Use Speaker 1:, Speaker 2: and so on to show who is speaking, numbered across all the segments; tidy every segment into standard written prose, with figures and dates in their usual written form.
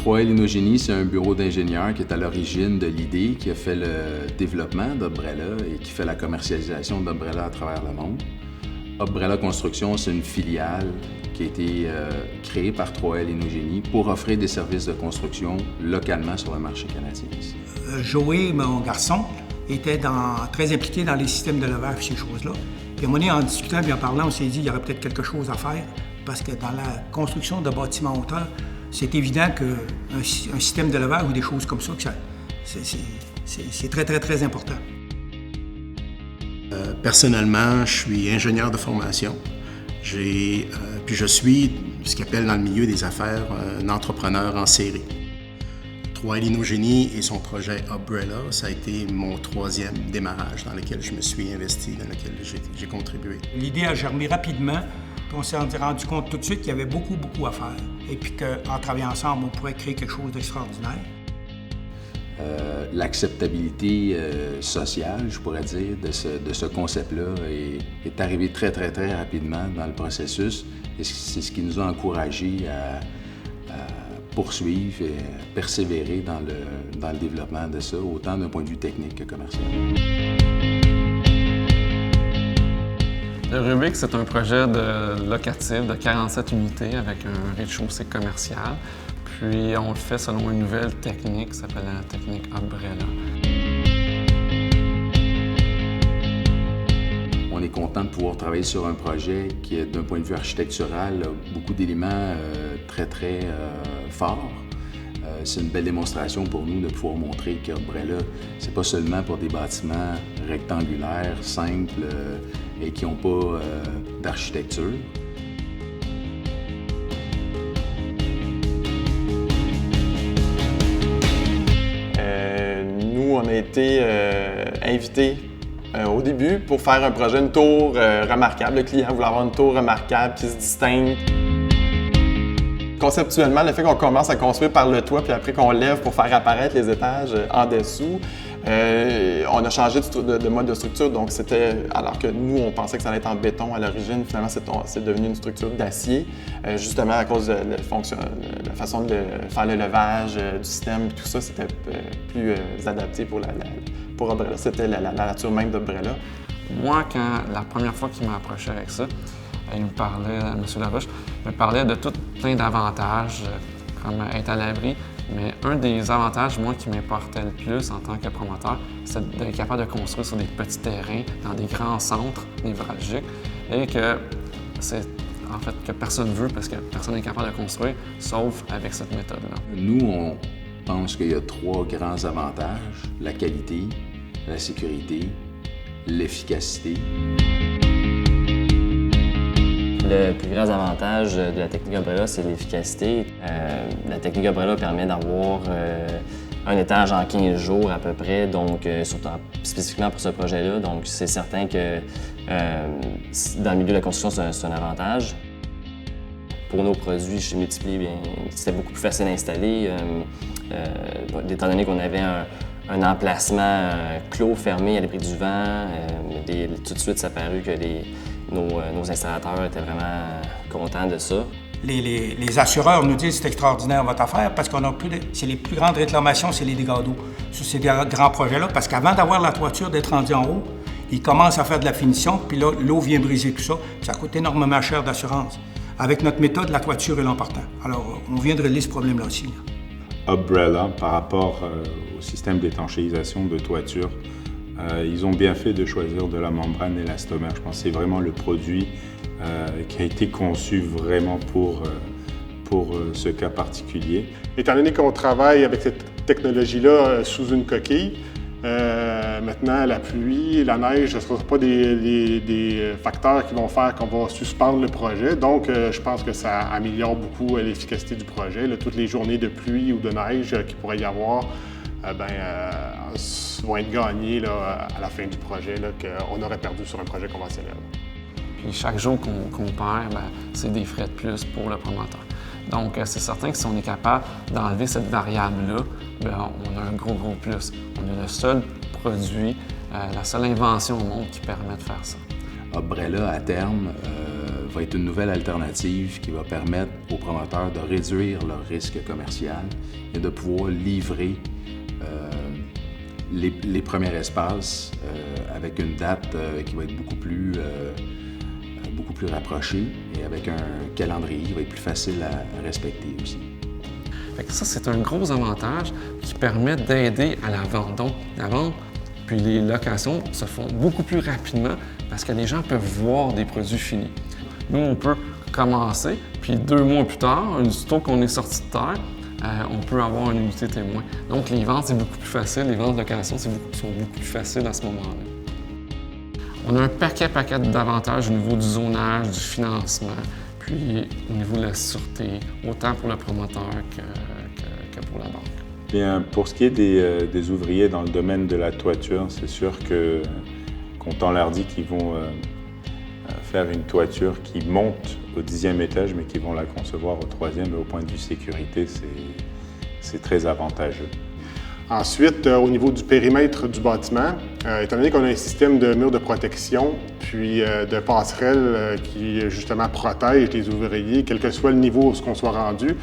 Speaker 1: 3L Innogénie, c'est un bureau d'ingénieurs qui est à l'origine de l'idée, qui a fait le développement d'Umbrella et qui fait la commercialisation d'Umbrella à travers le monde. Umbrella Construction, c'est une filiale qui a été créée par 3L Innogénie pour offrir des services de construction localement sur le marché canadien.
Speaker 2: Joey, mon garçon, était très impliqué dans les systèmes de levage et ces choses-là. Puis à un moment donné, en discutant et en parlant, on s'est dit qu'il y aurait peut-être quelque chose à faire parce que dans la construction de bâtiments hauteurs, c'est évident qu'un système de levage ou des choses comme ça, c'est très, très, très important.
Speaker 3: Personnellement, je suis ingénieur de formation. Puis je suis ce qu'on appelle dans le milieu des affaires un entrepreneur en série. 3L Innogénie et son projet Umbrella, ça a été mon 3e démarrage dans lequel je me suis investi, dans lequel j'ai contribué.
Speaker 2: L'idée a germé rapidement, puis on s'est rendu compte tout de suite qu'il y avait beaucoup, beaucoup à faire. Et puis qu'en travaillant ensemble, on pourrait créer quelque chose d'extraordinaire.
Speaker 1: L'acceptabilité sociale, je pourrais dire, de ce concept-là est arrivée très, très, très rapidement dans le processus. Et c'est ce qui nous a encouragés à poursuivre et persévérer dans le développement de ça, autant d'un point de vue technique que commercial.
Speaker 4: Le Rubik, c'est un projet locatif de 47 unités avec un rez-de-chaussée commercial. Puis on le fait selon une nouvelle technique qui s'appelle la technique Umbrella.
Speaker 1: On est content de pouvoir travailler sur un projet qui, d'un point de vue architectural, a beaucoup d'éléments très, très forts. C'est une belle démonstration pour nous de pouvoir montrer qu'Umbrella, c'est pas seulement pour des bâtiments rectangulaires, simples et qui n'ont pas d'architecture.
Speaker 5: Nous, on a été invités au début pour faire un projet, une tour remarquable. Le client voulait avoir une tour remarquable qui se distingue. Conceptuellement, le fait qu'on commence à construire par le toit puis après qu'on lève pour faire apparaître les étages en dessous, on a changé de mode de structure. Donc c'était, alors que nous, on pensait que ça allait être en béton à l'origine, finalement c'est devenu une structure d'acier, justement à cause de la façon de faire le levage du système. Tout ça, c'était plus adapté pour Umbrella. C'était la nature même d'Umbrella.
Speaker 4: Moi, la première fois qu'il m'a approché avec ça, il me parlait, M. Laroche, me parlait de tout plein d'avantages, comme être à l'abri. Mais un des avantages, moi, qui m'importait le plus en tant que promoteur, c'est d'être capable de construire sur des petits terrains, dans des grands centres névralgiques, et que c'est en fait que personne ne veut parce que personne n'est capable de construire, sauf avec cette méthode-là.
Speaker 1: Nous, on pense qu'il y a 3 grands avantages: la qualité, la sécurité, l'efficacité.
Speaker 6: Le plus grand avantage de la technique Umbrella, c'est l'efficacité. La technique Umbrella permet d'avoir un étage en 15 jours à peu près, donc spécifiquement pour ce projet-là. Donc c'est certain que dans le milieu de la construction, c'est un avantage. Pour nos produits chez Multipli, c'était beaucoup plus facile à installer, étant donné qu'on avait un emplacement clos, fermé à l'abri du vent. Tout de suite, ça a paru que nos installateurs étaient vraiment contents de ça.
Speaker 2: Les assureurs nous disent que c'est extraordinaire votre affaire parce qu'on a c'est les plus grandes réclamations, c'est les dégâts d'eau sur ces grands projets-là. Parce qu'avant d'avoir la toiture, d'être rendu en haut, ils commencent à faire de la finition, puis là, l'eau vient briser tout ça. Ça coûte énormément cher d'assurance. Avec notre méthode, la toiture est l'emportant. Alors, on vient de régler ce problème-là aussi.
Speaker 7: Umbrella, par rapport au système d'étanchéisation de toiture, ils ont bien fait de choisir de la membrane élastomère. Je pense que c'est vraiment le produit qui a été conçu vraiment pour ce cas particulier.
Speaker 8: Étant donné qu'on travaille avec cette technologie-là sous une coquille, maintenant la pluie, la neige, ce ne seront pas des facteurs qui vont faire qu'on va suspendre le projet. Donc, je pense que ça améliore beaucoup l'efficacité du projet. Là, toutes les journées de pluie ou de neige qu'il pourrait y avoir, vont être gagnés là, à la fin du projet qu'on aurait perdu sur un projet conventionnel.
Speaker 4: Puis chaque jour qu'on perd, c'est des frais de plus pour le promoteur. Donc, c'est certain que si on est capable d'enlever cette variable-là, on a un gros plus. On est le seul produit, la seule invention au monde qui permet de faire ça.
Speaker 1: Umbrella, à terme, va être une nouvelle alternative qui va permettre aux promoteurs de réduire leur risque commercial et de pouvoir livrer les premiers espaces avec une date qui va être beaucoup plus rapprochée et avec un calendrier qui va être plus facile à respecter aussi.
Speaker 4: Fait que ça, c'est un gros avantage qui permet d'aider à la vente. Donc, la vente puis les locations se font beaucoup plus rapidement parce que les gens peuvent voir des produits finis. Nous, on peut commencer, puis 2 mois plus tard, aussitôt qu'on est sorti de terre, on peut avoir une unité témoin. Donc, les ventes, c'est beaucoup plus facile. Les ventes de location sont beaucoup plus faciles à ce moment-là. On a un paquet d'avantages au niveau du zonage, du financement, puis au niveau de la sûreté, autant pour le promoteur que pour la banque.
Speaker 7: Bien, pour ce qui est des ouvriers dans le domaine de la toiture, c'est sûr que quand on leur dit qu'ils vont faire une toiture qui monte au 10e étage, mais qu'ils vont la concevoir au 3e, au point de vue sécurité, c'est très avantageux.
Speaker 8: Ensuite, au niveau du périmètre du bâtiment, étant donné qu'on a un système de murs de protection, puis de passerelles qui justement protègent les ouvriers, quel que soit le niveau où on soit rendu,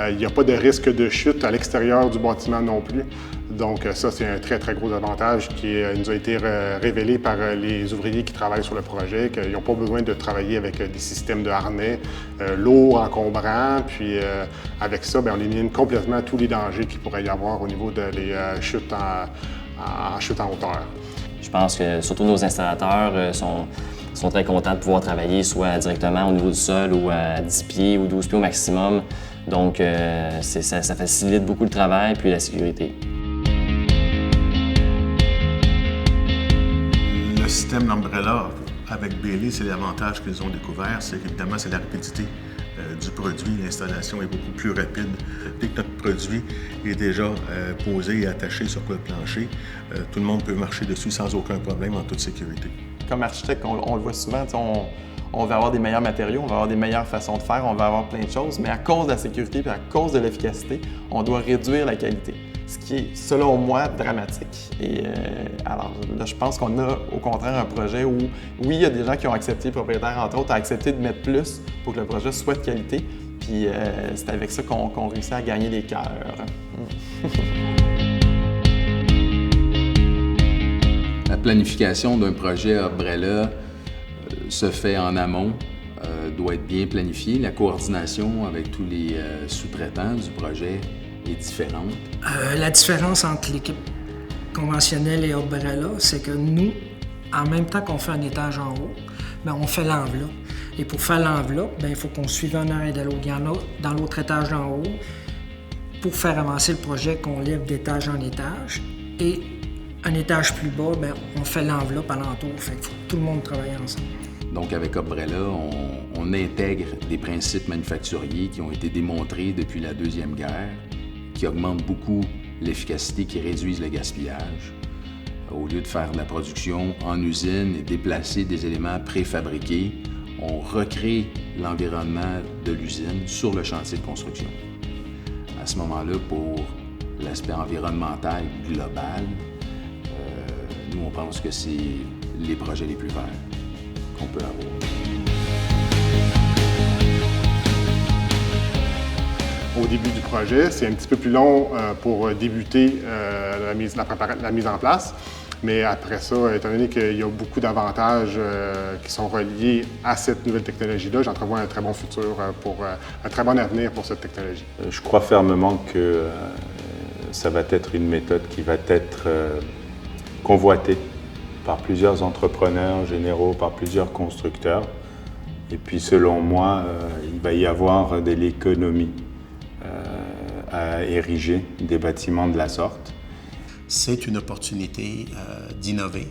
Speaker 8: il n'y a pas de risque de chute à l'extérieur du bâtiment non plus. Donc ça, c'est un très, très gros avantage qui nous a été révélé par les ouvriers qui travaillent sur le projet, qu'ils n'ont pas besoin de travailler avec des systèmes de harnais lourds, encombrants, puis avec ça, bien, on élimine complètement tous les dangers qu'il pourrait y avoir au niveau des chutes en hauteur.
Speaker 6: Je pense que surtout nos installateurs sont très contents de pouvoir travailler soit directement au niveau du sol ou à 10 pieds ou 12 pieds au maximum. Donc ça facilite beaucoup le travail puis la sécurité.
Speaker 3: Le système d'Umbrella avec Bailey, c'est l'avantage qu'ils ont découvert, c'est qu'évidemment, c'est la rapidité du produit. L'installation est beaucoup plus rapide. Dès que notre produit est déjà posé et attaché sur le plancher, tout le monde peut marcher dessus sans aucun problème, en toute sécurité.
Speaker 5: Comme architecte, on le voit souvent, on va avoir des meilleurs matériaux, on va avoir des meilleures façons de faire, on va avoir plein de choses, mais à cause de la sécurité et à cause de l'efficacité, on doit réduire la qualité. Ce qui est, selon moi, dramatique. Et alors là, je pense qu'on a au contraire un projet où, oui, il y a des gens qui ont accepté, les propriétaires entre autres, à accepter de mettre plus pour que le projet soit de qualité. Puis c'est avec ça qu'on réussit à gagner les cœurs.
Speaker 1: La planification d'un projet Umbrella se fait en amont, doit être bien planifiée. La coordination avec tous les sous-traitants du projet est différente.
Speaker 9: La différence entre l'équipe conventionnelle et Umbrella, c'est que nous, en même temps qu'on fait un étage en haut, bien, on fait l'enveloppe. Et pour faire l'enveloppe, bien, il faut qu'on suive un arrêt de l'autre. Il y en a dans l'autre étage en haut, pour faire avancer le projet, qu'on lève d'étage en étage. Et un étage plus bas, bien, on fait l'enveloppe alentour. Fait qu'il faut que tout le monde travaille ensemble.
Speaker 1: Donc, avec Umbrella, on intègre des principes manufacturiers qui ont été démontrés depuis la Deuxième Guerre, qui augmentent beaucoup l'efficacité, qui réduisent le gaspillage. Au lieu de faire de la production en usine et déplacer des éléments préfabriqués, on recrée l'environnement de l'usine sur le chantier de construction. À ce moment-là, pour l'aspect environnemental global, nous, on pense que c'est les projets les plus verts qu'on peut avoir.
Speaker 8: Au début du projet, c'est un petit peu plus long pour débuter la mise en place. Mais après ça, étant donné qu'il y a beaucoup d'avantages qui sont reliés à cette nouvelle technologie-là, j'entrevois un très bon futur, un très bon avenir pour cette technologie.
Speaker 7: Je crois fermement que ça va être une méthode qui va être convoitée par plusieurs entrepreneurs généraux, par plusieurs constructeurs. Et puis, selon moi, il va y avoir de l'économie à ériger des bâtiments de la sorte.
Speaker 3: C'est une opportunité d'innover,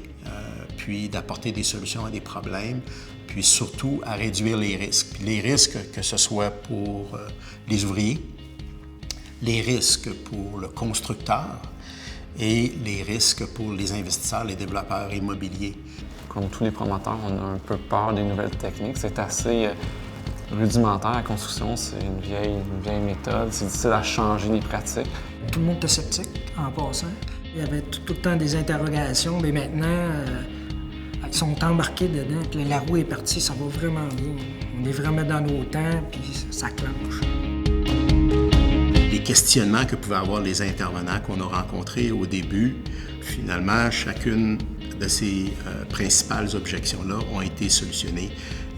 Speaker 3: puis d'apporter des solutions à des problèmes, puis surtout à réduire les risques. Les risques, que ce soit pour les ouvriers, les risques pour le constructeur et les risques pour les investisseurs, les développeurs immobiliers.
Speaker 4: Comme tous les promoteurs, on a un peu peur des nouvelles techniques. C'est assez rudimentaire, la construction, c'est une vieille méthode. C'est difficile à changer les pratiques.
Speaker 9: Tout le monde était sceptique en passant. Il y avait tout le temps des interrogations, mais maintenant, ils sont embarqués dedans. Puis la roue est partie, ça va vraiment bien. On On est vraiment dans nos temps, puis ça clenche.
Speaker 3: Les questionnements que pouvaient avoir les intervenants qu'on a rencontrés au début, finalement, chacune de ces principales objections-là ont été solutionnées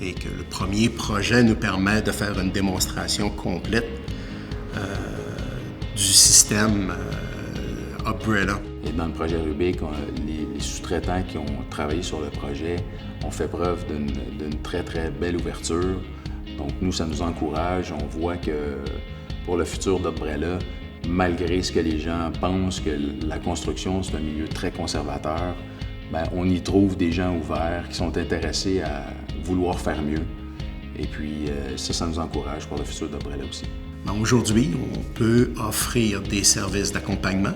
Speaker 3: et que le premier projet nous permet de faire une démonstration complète du système Umbrella.
Speaker 1: Et dans le projet Rubik, les sous-traitants qui ont travaillé sur le projet ont fait preuve d'une très, très belle ouverture. Donc nous, ça nous encourage. On voit que pour le futur d'Umbrella, malgré ce que les gens pensent que la construction, c'est un milieu très conservateur, bien, on y trouve des gens ouverts qui sont intéressés à vouloir faire mieux. Et puis ça nous encourage pour le futur d'Umbrella aussi.
Speaker 3: Aujourd'hui, on peut offrir des services d'accompagnement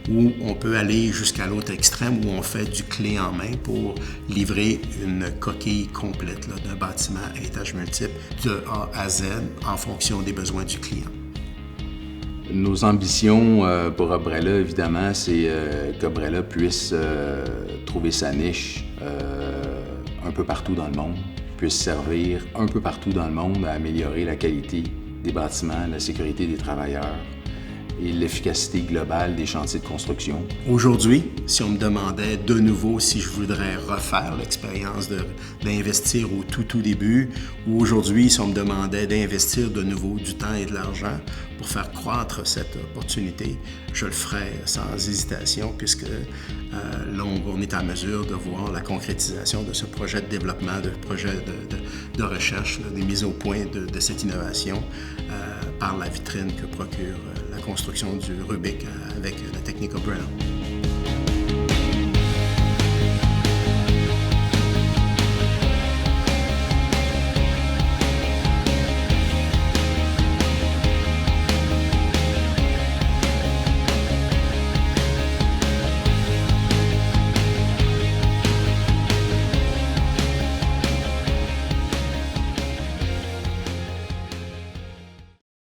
Speaker 3: ou on peut aller jusqu'à l'autre extrême où on fait du clé en main pour livrer une coquille complète là, d'un bâtiment à étages multiples de A à Z en fonction des besoins du client.
Speaker 1: Nos ambitions pour Umbrella, évidemment, c'est qu'Umbrella puisse trouver sa niche un peu partout dans le monde, puisse servir un peu partout dans le monde à améliorer la qualité des bâtiments, la sécurité des travailleurs et l'efficacité globale des chantiers de construction.
Speaker 3: Aujourd'hui, si on me demandait de nouveau si je voudrais refaire l'expérience d'investir au tout début, ou aujourd'hui, si on me demandait d'investir de nouveau du temps et de l'argent pour faire croître cette opportunité, je le ferais sans hésitation puisque là, on est en mesure de voir la concrétisation de ce projet de développement, de projet de recherche, là, des mises au point de cette innovation par la vitrine que procure la construction du Rubik avec la technique Umbrella.